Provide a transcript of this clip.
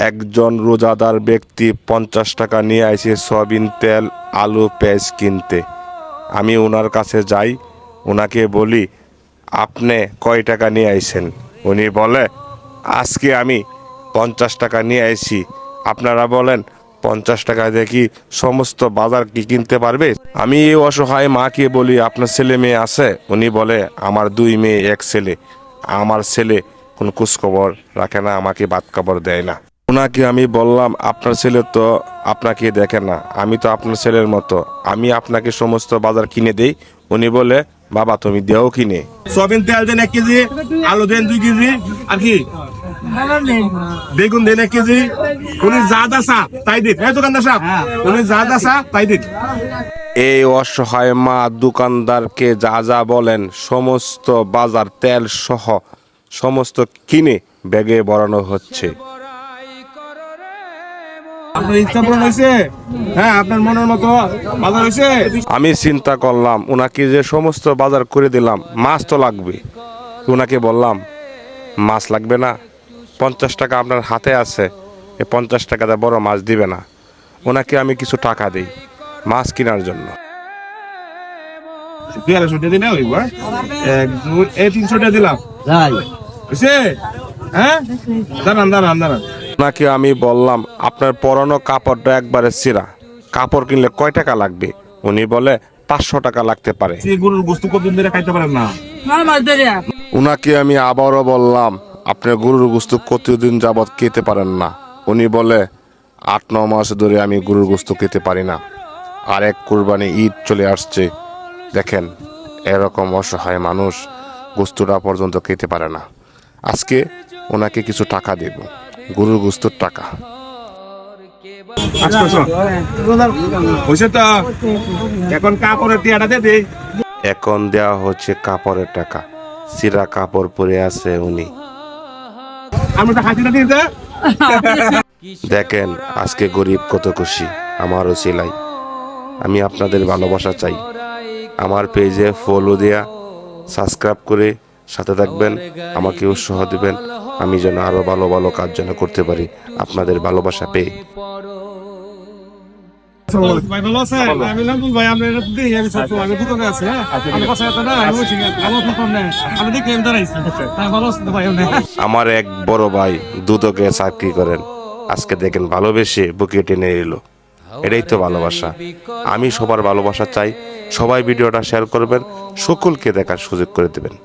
একজন রোজাদার ব্যক্তি 50 টাকা নিয়ে আসে সয়াবিন তেল আলু পেঁয়াজ কিনতে। আমি ওনার কাছে যাই, ওনাকে বলি আপনি কয় টাকা নিয়ে আইছেন? উনি বলে আজকে আমি 50 টাকা নিয়ে আইছি। আপনারা বলেন 50 টাকা দিয়ে কি সমস্ত বাজার কি কিনতে পারবে? আমি এই অসহায় মাকে বলি আপনার ছেলে মেয়ে আছে? উনি বলে আমার 2 মেয়ে 1 ছেলে। আমার ছেলে কোনো খোঁজখবর রাখে না, আমাকে ভাত খাবার দেয় না। ওনাকে আমি বললাম আপনার ছেলে তো আপনাকে দেখে না, আমি তো আপনার ছেলের মতো, আমি আপনাকে সমস্ত বাজার কিনে দেই। উনি বলে বাবা তুমি দেও কিনে। সয়াবিন তেল দেন 1 কেজি, আলু দেন 2 কেজি, আর কি বেগুন দেন 1 কেজি। উনি যা দাসা তাই দিন। দোকানদার সাহেব, উনি যা দাসা তাই দিন। এই অসহায় মা দোকানদারকে যা যা বলেন সমস্ত বাজার তেল সহ সমস্ত কিনে ব্যাগে ভরানো হচ্ছে। আপনার ইচ্ছা পূরণ হয়েছে? হ্যাঁ, আপনার মনের মতো বাজার হয়েছে? আমি চিন্তা করলাম ওনাকে যে সমস্ত বাজার করে দিলাম, মাছ তো লাগবে। ওনাকে বললাম মাছ লাগবে না, 50 টাকা আপনার হাতে আছে, এই 50 টাকাতে বড় মাছ দিবে না। ওনাকে আমি কিছু টাকা দিই মাছ কেনার জন্য। 250 টাকা দিন, 300 টাকা দিলাম। হয়েছে? হ্যাঁ, দাঁড়ান। ওনাকে আমি বললাম আপনার পরনো কাপড়টা একবারে ছিঁড়া, কাপড় কিনলে কয় টাকা লাগবে? উনি বলে 500 টাকা লাগতে পারে। গরুর গোস্ত কতদিন ধরে খাইতে পারেন না? উনাকে আমি আবারও বললাম আপনি গরুর গোস্ত কতদিন যাবৎ খেতে পারেন না? উনি বলে 8-9 মাস ধরে আমি গরুর গোস্ত খেতে পারি না। আর এক কুরবানি ঈদ চলে আসছে, দেখেন এরকম অসহায় মানুষ গোস্তটা পর্যন্ত খেতে পারে না। আজকে ওনাকে কিছু টাকা দেব, গরুর গোস্তর টাকা। এখন কাপড়ের টিয়াটা দে। এখন দেওয়া হচ্ছে কাপড়ের টাকা। চিরা কাপড় পরে আছে উনি। আমি তো হাসিটা দিতে। দেখেন আজকে গরিব কত খুশি, আমারও সেলাই। আমি আপনাদের ভালোবাসা চাই। আমার পেজে ফলো দেয়া, সাবস্ক্রাইব করে সাথে থাকবেন, আমাকে উৎসাহ দিবেন, আমি যেন আরো ভালো ভালো কাজ যেন করতে পারি আপনাদের ভালোবাসা পেয়ে। ভাই ভালো আছেন? আমি লামবুল ভাই, আমরা আমি সবসময় আমি দোকানে আছি। হ্যাঁ, আমার কাছে আছে না, আমি বলছি আমার ফোন নেই, আমি দেখি আমি দাঁড়াইছি। ভালো আছেন ভাই? আমার এক বড় ভাই দুদকে চাকরি করেন, আজকে দেখেন ভালোবেসে বুকে টেনে এলো। এটাই তো ভালোবাসা। আমি সবার ভালোবাসা চাই। সবাই ভিডিওটা শেয়ার করবেন, সকলকে দেখার সুযোগ করে দেবেন।